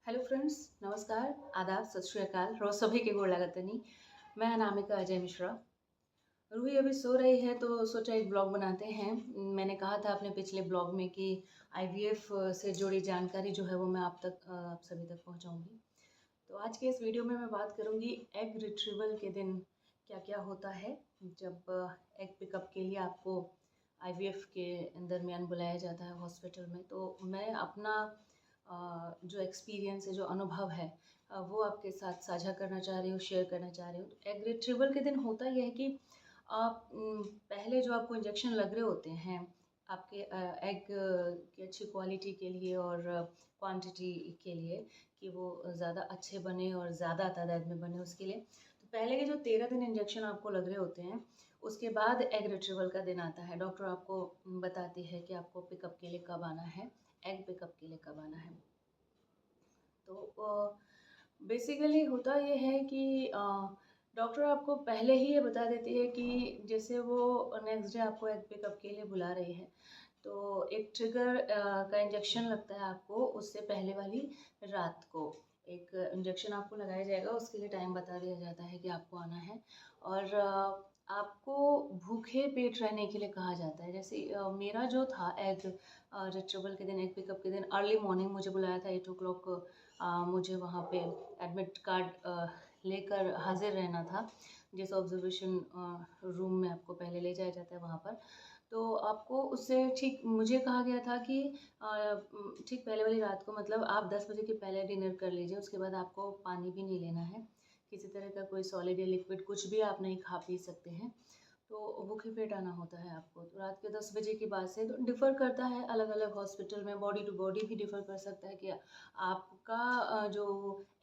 Hello friends, नमस्कार, आदाब, सत श्री अकाल। रोज सभी के गोड़ लागतनी। मैं अनामिका अजय मिश्रा। रूही अभी सो रही है तो सोचा एक ब्लॉग बनाते हैं। मैंने कहा था अपने पिछले ब्लॉग में कि आईवीएफ से जुड़ी जानकारी जो है वो मैं आप सभी तक पहुंचाऊंगी। तो आज के इस वीडियो में मैं बात करूंगी एग रिट्रीवल के दिन क्या क्या होता है जब एग पिकअप के लिए आपको आईवीएफ के दरमियान बुलाया जाता है हॉस्पिटल में। तो मैं अपना जो एक्सपीरियंस है, जो अनुभव है, वो आपके साथ साझा करना चाह रही हूँ, शेयर करना चाह रही हूँ। तो एग रिट्रीवल के दिन होता यह है कि आप पहले जो आपको इंजेक्शन लग रहे होते हैं आपके एग की अच्छी क्वालिटी के लिए और क्वांटिटी के लिए कि वो ज़्यादा अच्छे बने और ज़्यादा तादाद में बने उसके लिए। तो पहले के जो 13 दिन इंजेक्शन आपको लग रहे होते हैं उसके बाद एग रिट्रीवल का दिन आता है। डॉक्टर आपको बताती है कि आपको पिकअप के लिए कब आना है, एग पिकअप के लिए कब आना है। तो बेसिकली होता ये है कि डॉक्टर आपको पहले ही ये बता देती है कि जैसे वो नेक्स्ट डे आपको एग पिकअप के लिए बुला रही है तो एक ट्रिगर का इंजेक्शन लगता है आपको उससे पहले वाली रात को। एक इंजेक्शन आपको लगाया जाएगा, उसके लिए टाइम बता दिया जाता है कि आपको आना है और आपको भूखे पेट रहने के लिए कहा जाता है। जैसे मेरा जो था एग रिट्रीवल के दिन, एग पिकअप के दिन अर्ली मॉर्निंग मुझे बुलाया था 8 o'clock। मुझे वहाँ पे एडमिट कार्ड लेकर हाजिर रहना था। जिस ऑब्जर्वेशन रूम में आपको पहले ले जाया जाता है वहाँ पर, तो आपको उससे ठीक मुझे कहा गया था कि ठीक पहले वाली रात को, मतलब आप 10 बजे के पहले डिनर कर लीजिए, उसके बाद आपको पानी भी नहीं लेना है, किसी तरह का कोई सॉलिड या लिक्विड कुछ भी आप नहीं खा पी सकते हैं। तो भूखे पेट आना होता है आपको। तो रात के 10 बजे के बाद से तो डिफ़र करता है, अलग अलग हॉस्पिटल में बॉडी टू बॉडी भी डिफ़र कर सकता है कि आपका जो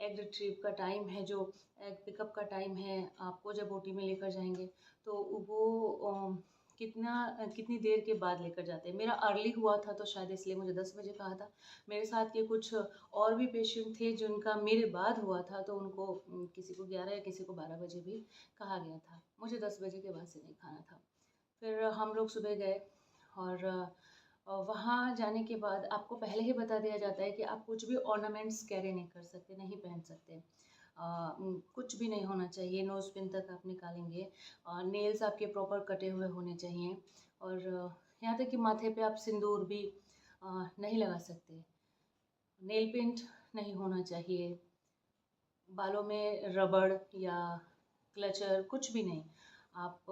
एग रिट्रीव का टाइम है, जो एग पिकअप का टाइम है, आपको जब ओटी में लेकर जाएंगे तो वो कितनी देर के बाद लेकर जाते हैं। मेरा अर्ली हुआ था तो शायद इसलिए मुझे 10 बजे कहा था। मेरे साथ के कुछ और भी पेशेंट थे जिनका मेरे बाद हुआ था तो उनको किसी को 11 या किसी को 12 बजे भी कहा गया था। मुझे 10 बजे के बाद से नहीं खाना था। फिर हम लोग सुबह गए और वहाँ जाने के बाद आपको पहले ही बता दिया जाता है कि आप कुछ भी ऑर्नामेंट्स कैरी नहीं कर सकते, नहीं पहन सकते। कुछ भी नहीं होना चाहिए, नोज़ पिन तक आप निकालेंगे। नेल्स आपके प्रॉपर कटे हुए होने चाहिए और यहाँ तक कि माथे पे आप सिंदूर भी नहीं लगा सकते। नेल पेंट नहीं होना चाहिए, बालों में रबड़ या क्लचर कुछ भी नहीं। आप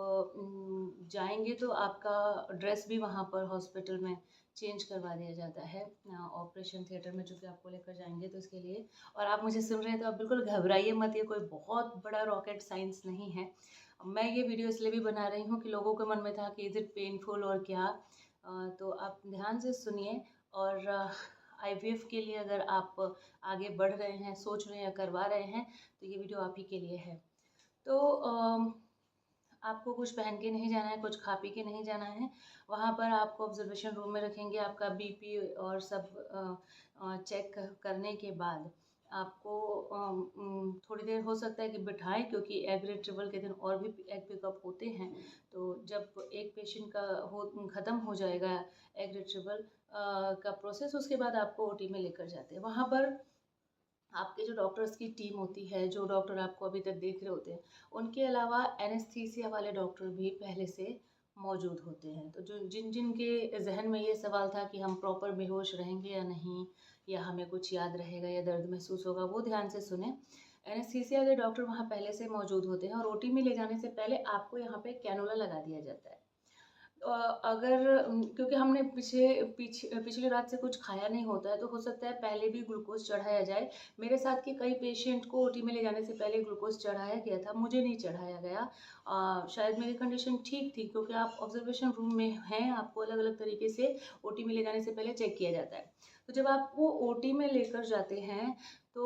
जाएंगे तो आपका ड्रेस भी वहाँ पर हॉस्पिटल में चेंज करवा दिया जाता है ऑपरेशन थिएटर में, चूँकि आपको लेकर जाएंगे तो इसके लिए। और आप मुझे सुन रहे हैं तो आप बिल्कुल घबराइए मत, ये कोई बहुत बड़ा रॉकेट साइंस नहीं है। मैं ये वीडियो इसलिए भी बना रही हूँ कि लोगों के मन में था कि इज़ इट पेनफुल और क्या। तो आप ध्यान से सुनिए। और आईवीएफ के लिए अगर आप आगे बढ़ रहे हैं, सोच रहे हैं, करवा रहे हैं तो ये वीडियो आप ही के लिए है। तो आपको कुछ पहन के नहीं जाना है, कुछ खा पी के नहीं जाना है। वहाँ पर आपको ऑब्जर्वेशन रूम में रखेंगे। आपका बीपी और सब चेक करने के बाद आपको थोड़ी देर हो सकता है कि बिठाएं, क्योंकि एग रिट्रीवल के दिन और भी एग पिकअप होते हैं। तो जब एक पेशेंट का ख़त्म हो जाएगा एग रिट्रीवल का प्रोसेस, उसके बाद आपको ओटी में लेकर जाते हैं। वहाँ पर आपके जो डॉक्टर्स की टीम होती है, जो डॉक्टर आपको अभी तक देख रहे होते हैं, उनके अलावा एनेस्थीसिया वाले डॉक्टर भी पहले से मौजूद होते हैं। तो जो जिन जिन के जहन में ये सवाल था कि हम प्रॉपर बेहोश रहेंगे या नहीं, या हमें कुछ याद रहेगा या दर्द महसूस होगा, वो ध्यान से सुने। एनेस्थीसिया के डॉक्टर वहाँ पहले से मौजूद होते हैं और ओटी में ले जाने से पहले आपको यहाँ पे कैनुला लगा दिया जाता है। अगर क्योंकि हमने पिछली रात से कुछ खाया नहीं होता है तो हो सकता है पहले भी ग्लूकोज चढ़ाया जाए। मेरे साथ के कई पेशेंट को ओटी में ले जाने से पहले ग्लूकोज चढ़ाया गया था, मुझे नहीं चढ़ाया गया। शायद मेरी कंडीशन ठीक थी, क्योंकि आप ऑब्जर्वेशन रूम में हैं, आपको अलग अलग तरीके से ओटी में ले जाने से पहले चेक किया जाता है। तो जब आप वो ओटी में लेकर जाते हैं तो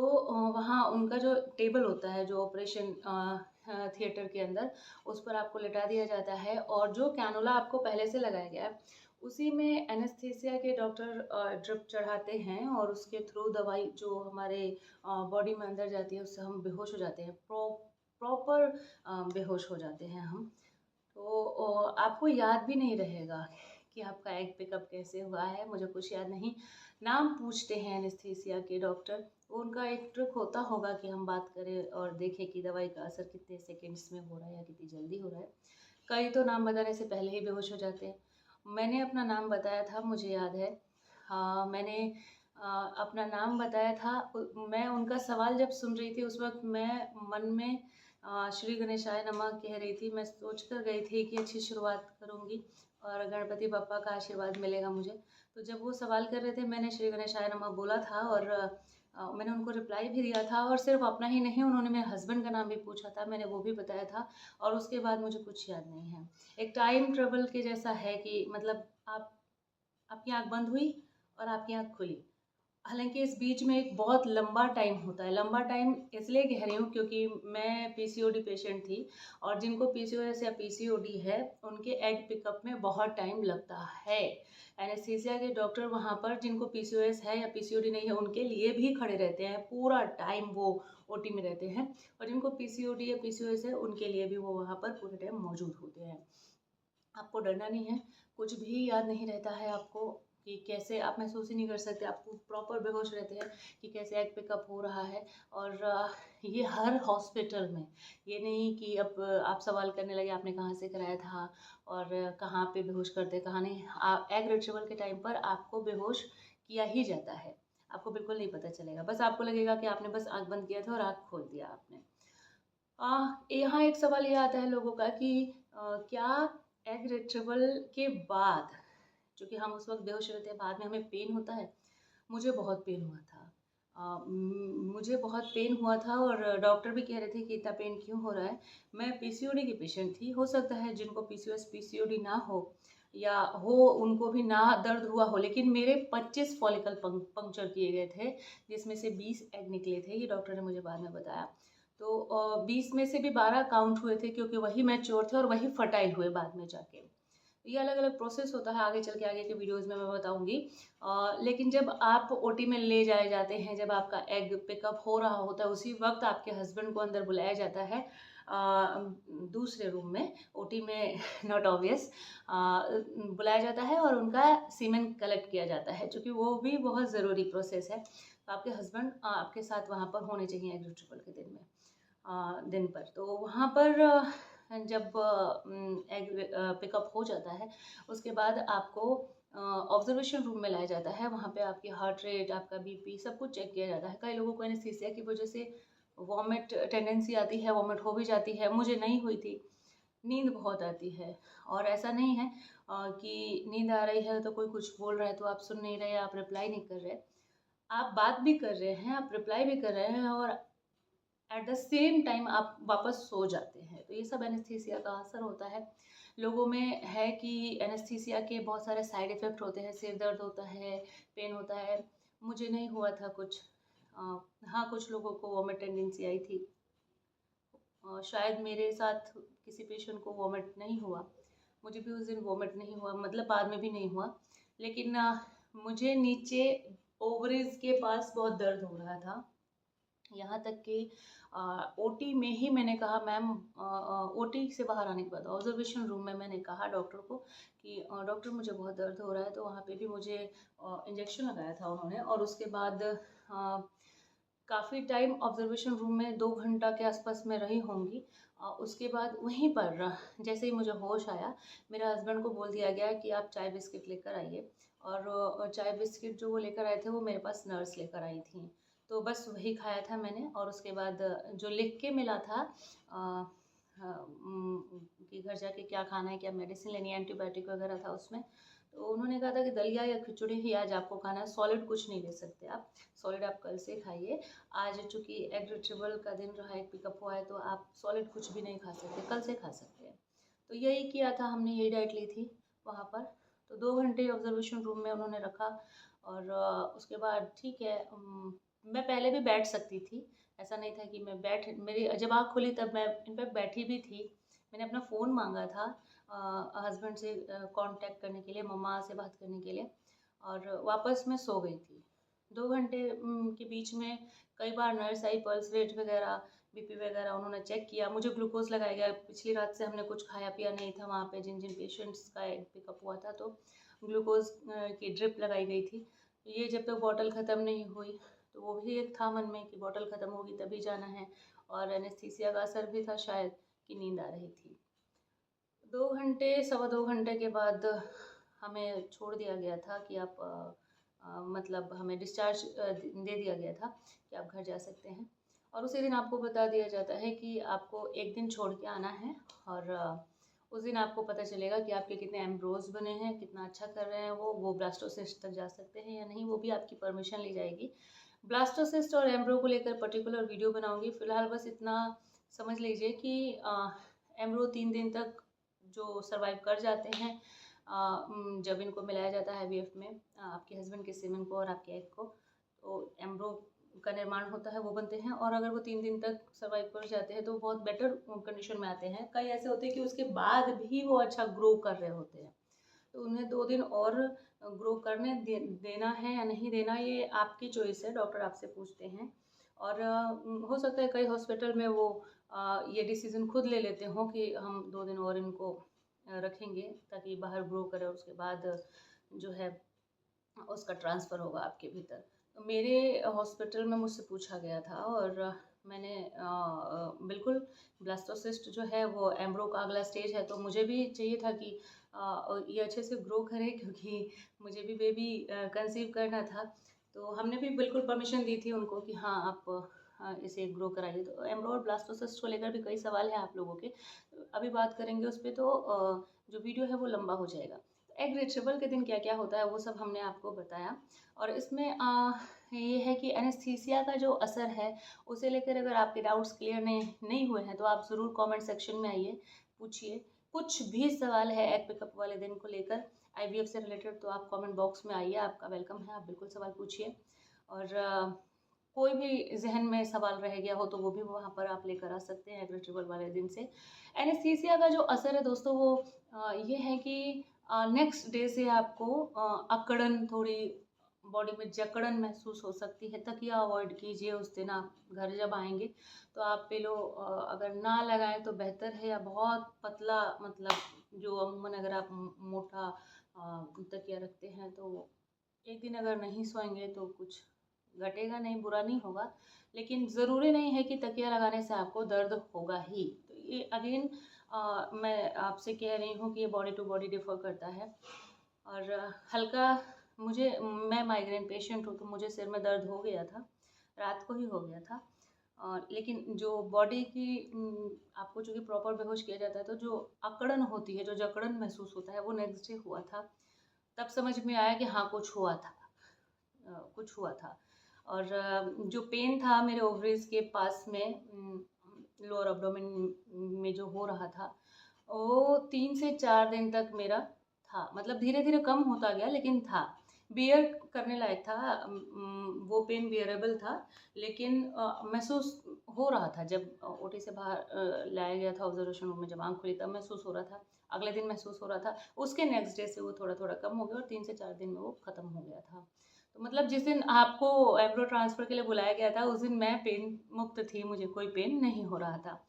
वहाँ उनका जो टेबल होता है, जो ऑपरेशन थिएटर के अंदर, उस पर आपको लिटा दिया जाता है और जो कैनुला आपको पहले से लगाया गया है उसी में एनेस्थीसिया के डॉक्टर ड्रिप चढ़ाते हैं और उसके थ्रू दवाई जो हमारे बॉडी में अंदर जाती है उससे हम बेहोश हो जाते हैं, प्रॉपर बेहोश हो जाते हैं हम। तो आपको याद भी नहीं रहेगा कि आपका एग पिकअप कैसे हुआ है, मुझे कुछ याद नहीं। नाम पूछते हैं एनेस्थीसिया के डॉक्टर, वो उनका एक ट्रिक होता होगा कि हम बात करें और देखें कि दवाई का असर कितने सेकंड्स में हो रहा है या कितनी जल्दी हो रहा है। कई तो नाम बताने से पहले ही बेहोश हो जाते हैं। मैंने अपना नाम बताया था, मुझे याद है। हाँ, मैंने अपना नाम बताया था। मैं उनका सवाल जब सुन रही थी उस वक़्त मैं मन में श्री गणेशाय नमः कह रही थी। मैं सोच कर गई थी कि अच्छी शुरुआत करूँगी और गणपति बप्पा का आशीर्वाद मिलेगा मुझे। तो जब वो सवाल कर रहे थे मैंने श्री गणेशाय नमः बोला था और मैंने उनको रिप्लाई भी दिया था और सिर्फ़ अपना ही नहीं, उन्होंने मेरे हस्बैंड का नाम भी पूछा था, मैंने वो भी बताया था और उसके बाद मुझे कुछ याद नहीं है। एक टाइम ट्रेवल के जैसा है कि मतलब आपकी आँख बंद हुई और आपकी आँख खुली। हालाँकि इस बीच में एक बहुत लंबा टाइम होता है। लंबा टाइम इसलिए कह रही हूँ क्योंकि मैं पीसीओडी पेशेंट थी और जिनको पीसीओएस या पीसीओडी है, उनके एग पिकअप में बहुत टाइम लगता है। एनेस्थीसिया के डॉक्टर वहाँ पर जिनको पीसीओएस है या पीसीओडी नहीं है, उनके लिए भी खड़े रहते हैं। पूरा टाइम वो ओटी में रहते हैं और जिनको पीसीओडी या पीसीओएस है, उनके लिए भी वो वहाँ पर पूरे टाइम मौजूद होते हैं। आपको डरना नहीं है, कुछ भी याद नहीं रहता है आपको कि कैसे आप महसूस ही नहीं कर सकते, आपको प्रॉपर बेहोश रहते हैं कि कैसे एग पिकअप हो रहा है। और ये हर हॉस्पिटल में, ये नहीं कि अब आप सवाल करने लगे आपने कहाँ से कराया था और कहाँ पे बेहोश करते कहाँ नहीं। एग रिट्रीवल के टाइम पर आपको बेहोश किया ही जाता है, आपको बिल्कुल नहीं पता चलेगा, बस आपको लगेगा कि आपने बस आँख बंद किया था और आँख खोल दिया आपने। यहाँ एक सवाल ये आता है लोगों का कि क्या एग रिट्रीवल के बाद, चूँकि हम उस वक़्त बेहोश रहते हैं, बाद में हमें पेन होता है? मुझे बहुत पेन हुआ था। मुझे बहुत पेन हुआ था और डॉक्टर भी कह रहे थे कि इतना पेन क्यों हो रहा है? मैं पीसीओडी की पेशेंट थी। हो सकता है जिनको पीसीओएस, पीसीओडी ना हो या हो उनको भी ना दर्द हुआ हो, लेकिन मेरे 25 फॉलिकल पंक्चर किए गए थे, जिसमें से 20 एग निकले थे, ये डॉक्टर ने मुझे बाद में बताया। तो 20 में से भी 12 काउंट हुए थे क्योंकि वही मैच्योर थे और वही फर्टाइल हुए बाद में जाके। ये अलग-अलग प्रोसेस होता है, आगे चल के आगे के वीडियोज़ में मैं बताऊँगी। लेकिन जब आप ओटी में ले जाए जाते हैं, जब आपका एग पिकअप हो रहा होता है, उसी वक़्त आपके हस्बैंड को अंदर बुलाया जाता है दूसरे रूम में, ओटी में नॉट ऑब्वियस बुलाया जाता है और उनका सीमेन कलेक्ट किया जाता है, चूँकि वो भी बहुत ज़रूरी प्रोसेस है। तो आपके हस्बैंड आपके साथ वहाँ पर होने चाहिए एग रिट्रीवल के दिन में। दिन पर। तो वहाँ पर जब एग पिकअप हो जाता है, उसके बाद आपको ऑब्ज़र्वेशन रूम में लाया जाता है। वहाँ पे आपकी हार्ट रेट, आपका बीपी सब कुछ चेक किया जाता है। कई लोगों को एनेस्थीसिया की वज़ह से वॉमिट टेंडेंसी आती है, वॉमिट हो भी जाती है, मुझे नहीं हुई थी। नींद बहुत आती है और ऐसा नहीं है कि नींद आ रही है तो कोई कुछ बोल रहा है तो आप सुन नहीं रहे, आप रिप्लाई नहीं कर रहे। आप बात भी कर रहे हैं, आप रिप्लाई भी कर रहे हैं और एट द सेम टाइम आप वापस सो जाते हैं। तो ये सब एनेस्थीसिया का असर होता है। लोगों में है कि एनेस्थीसिया के बहुत सारे साइड इफ़ेक्ट होते हैं, सिर दर्द होता है, पेन होता है। मुझे नहीं हुआ था कुछ। हाँ, कुछ लोगों को वॉमिट टेंडेंसी आई थी। शायद मेरे साथ किसी पेशेंट को वॉमिट नहीं हुआ। मुझे भी उस दिन वॉमिट नहीं हुआ, मतलब बाद में भी नहीं हुआ। लेकिन मुझे नीचे ओवरीज़ के पास बहुत दर्द हो रहा था। यहाँ तक कि ओटी में ही मैंने कहा मैम, ओटी से बाहर आने के बाद ऑब्जर्वेशन रूम में मैंने कहा डॉक्टर को कि डॉक्टर मुझे बहुत दर्द हो रहा है। तो वहाँ पे भी मुझे इंजेक्शन लगाया था उन्होंने और उसके बाद काफ़ी टाइम ऑब्जर्वेशन रूम में 2 घंटा के आसपास मैं रही होंगी। उसके बाद वहीं पर जैसे ही मुझे होश आया, मेरे हस्बैंड को बोल दिया गया कि आप चाय बिस्किट लेकर आइए और चाय बिस्किट जो वो लेकर आए थे वो मेरे पास नर्स लेकर आई थी। तो बस वही खाया था मैंने और उसके बाद जो लिख के मिला था कि घर जाके क्या खाना है, क्या मेडिसिन लेनी है, एंटीबायोटिक वगैरह था उसमें। तो उन्होंने कहा था कि दलिया या खिचड़ी ही आज आपको खाना है, सॉलिड कुछ नहीं ले सकते आप, सॉलिड आप कल से खाइए। आज चूँकि एग रिट्रीवल का दिन रहा है, एग पिकअप हुआ है, तो आप सॉलिड कुछ भी नहीं खा सकते, कल से खा सकते हैं। तो यही किया था हमने, यही डाइट ली थी वहाँ पर। तो 2 घंटे ऑब्जर्वेशन रूम में उन्होंने रखा और उसके बाद ठीक है, मैं पहले भी बैठ सकती थी, ऐसा नहीं था कि मैं मेरी जब आँख खुली तब मैं इनफैक्ट बैठी भी थी। मैंने अपना फ़ोन माँगा था हस्बैंड से कॉन्टैक्ट करने के लिए, मम्मा से बात करने के लिए और वापस मैं सो गई थी। 2 घंटे के बीच में कई बार नर्स आई, पल्स रेट वगैरह, बीपी वगैरह उन्होंने चेक किया, मुझे ग्लूकोज़ लगाया गया। पिछली रात से हमने कुछ खाया पिया नहीं था वहाँ पे जिन-जिन पेशेंट्स का एग पिकअप हुआ था। तो ग्लूकोज की ड्रिप लगाई गई थी। ये जब तक बॉटल ख़त्म नहीं हुई, तो वो भी एक था मन में कि बॉटल ख़त्म होगी तभी जाना है, और एनेस्थीसिया का असर भी था शायद कि नींद आ रही थी। 2 घंटे, सवा 2 घंटे के बाद हमें छोड़ दिया गया था कि आप मतलब हमें डिस्चार्ज दे दिया गया था कि आप घर जा सकते हैं। और उसी दिन आपको बता दिया जाता है कि आपको 1 दिन छोड़ के आना है, और उस दिन आपको पता चलेगा कि आपके कितने एम्ब्रोज बने हैं, कितना अच्छा कर रहे हैं वो ब्लास्टोसिस्ट तक जा सकते हैं या नहीं, वो भी आपकी परमिशन ली जाएगी। ब्लास्टोसिस्ट और एम्ब्रो को लेकर पर्टिकुलर वीडियो बनाऊंगी। फिलहाल बस इतना समझ लीजिए कि एम्ब्रो 3 दिन तक जो सर्वाइव कर जाते हैं, जब इनको मिलाया जाता है IVF में आपके हस्बैंड के सीमेन को और आपके एग को, तो एम्ब्रो का निर्माण होता है, वो बनते हैं। और अगर वो 3 दिन तक सर्वाइव कर जाते हैं तो बहुत बेटर कंडीशन में आते हैं। कई ऐसे होते हैं कि उसके बाद भी वो अच्छा ग्रो कर रहे होते हैं, तो उन्हें 2 दिन और ग्रो करने देना है या नहीं देना, ये आपकी चॉइस है, डॉक्टर आपसे पूछते हैं। और हो सकता है कई हॉस्पिटल में वो ये डिसीज़न खुद ले लेते हों कि हम 2 दिन और इनको रखेंगे ताकि बाहर ग्रो करे, और उसके बाद जो है उसका ट्रांसफ़र होगा आपके भीतर। तो मेरे हॉस्पिटल में मुझसे पूछा गया था, और मैंने बिल्कुल ब्लास्टोसिस्ट जो है वो एम्ब्रो का अगला स्टेज है, तो मुझे भी चाहिए था कि ये अच्छे से ग्रो करे, क्योंकि मुझे भी बेबी कंसीव करना था। तो हमने भी बिल्कुल परमिशन दी थी उनको कि हाँ, आप इसे ग्रो कराइए। तो एम्ब्रो और ब्लास्टोसिस्ट को लेकर भी कई सवाल हैं आप लोगों के, अभी बात करेंगे उस पे, तो जो वीडियो है वो लंबा हो जाएगा। एग रिट्रीवल के दिन क्या क्या होता है वो सब हमने आपको बताया। और इसमें ये है कि एनेस्थीसिया का जो असर है उसे लेकर अगर आपके डाउट्स क्लियर नहीं हुए हैं तो आप ज़रूर कमेंट सेक्शन में आइए, पूछिए। कुछ भी सवाल है एग पिकअप वाले दिन को लेकर, IVF से रिलेटेड, तो आप कमेंट बॉक्स में आइए, आपका वेलकम है, आप बिल्कुल सवाल पूछिए। और कोई भी जहन में सवाल रह गया हो तो वो भी वहाँ पर आप लेकर आ सकते हैं एग रिट्रीवल वाले दिन से। एनेस्थीसिया का जो असर है दोस्तों, वो ये है कि नेक्स्ट डे से आपको अकड़न, थोड़ी बॉडी में जकड़न महसूस हो सकती है। तकिया अवॉइड कीजिए उस दिन, आप घर जब आएंगे तो आप पिलो अगर ना लगाएं तो बेहतर है, या बहुत पतला, मतलब जो अमूमन अगर आप मोटा तकिया रखते हैं तो एक दिन अगर नहीं सोएंगे तो कुछ घटेगा नहीं, बुरा नहीं होगा, लेकिन ज़रूरी नहीं है कि तकिया लगाने से आपको दर्द होगा ही। तो ये अगेन मैं आपसे कह रही हूँ कि ये बॉडी टू बॉडी डिफ़र करता है। और हल्का, मैं माइग्रेन पेशेंट हूँ, तो मुझे सिर में दर्द हो गया था, रात को ही हो गया था। लेकिन जो बॉडी की आपको चूँकि प्रॉपर बेहोश किया जाता है, तो जो अकड़न होती है, जो जकड़न महसूस होता है, वो नेक्स्ट डे हुआ था। तब समझ में आया कि हाँ, कुछ हुआ था, कुछ हुआ था। और जो पेन था मेरे ओवरीज के पास में, लोअर एब्डोमेन में जो हो रहा था, वो 3 से 4 दिन तक मेरा था। मतलब धीरे धीरे कम होता गया, लेकिन था, बियर करने लायक था। वो पेन बियरेबल था, लेकिन महसूस हो रहा था। जब OT से बाहर लाया गया था ऑब्जर्वेशन रूम में, जब आँख खुली तब महसूस हो रहा था, अगले दिन महसूस हो रहा था, उसके नेक्स्ट डे से वो थोड़ा थोड़ा कम हो गया, और 3 से 4 दिन में वो ख़त्म हो गया था। तो मतलब जिस दिन आपको एम्ब्रो ट्रांसफ़र के लिए बुलाया गया था, उस दिन मैं पेन मुक्त थी, मुझे कोई पेन नहीं हो रहा था।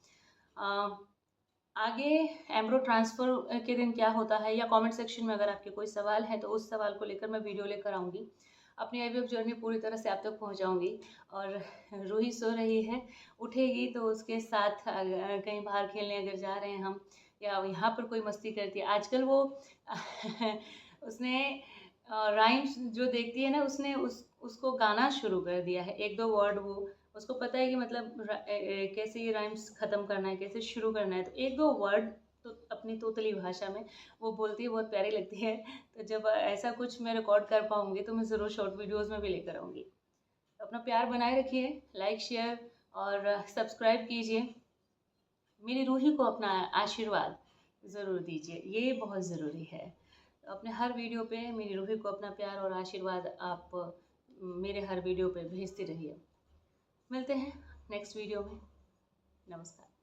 आगे एम्ब्रो ट्रांसफ़र के दिन क्या होता है, या कमेंट सेक्शन में अगर आपके कोई सवाल है तो उस सवाल को लेकर मैं वीडियो लेकर आऊँगी। अपनी IVF जर्नी पूरी तरह से आप तक पहुँचाऊँगी। और रूही सो रही है, उठेगी तो उसके साथ कहीं बाहर खेलने अगर जा रहे हैं हम, या यहाँ पर कोई मस्ती करती है आजकल वो उसने राइम्स जो देखती है ना, उसने उसको गाना शुरू कर दिया है, 1-2 वर्ड वो उसको पता है कि मतलब कैसे ये राइम्स ख़त्म करना है, कैसे शुरू करना है। तो 1-2 वर्ड तो अपनी तोतली भाषा में वो बोलती है, बहुत प्यारी लगती है। तो जब ऐसा कुछ मैं रिकॉर्ड कर पाऊँगी तो मैं ज़रूर शॉर्ट वीडियोज़ में भी लेकर आऊँगी। तो अपना प्यार बनाए रखिए, लाइक, शेयर और सब्सक्राइब कीजिए। मेरी रूही को अपना आशीर्वाद ज़रूर दीजिए, ये बहुत ज़रूरी है। तो अपने हर वीडियो पे मेरी रूही को अपना प्यार और आशीर्वाद आप मेरे हर वीडियो पे भेजते रहिए। मिलते हैं नेक्स्ट वीडियो में। नमस्कार।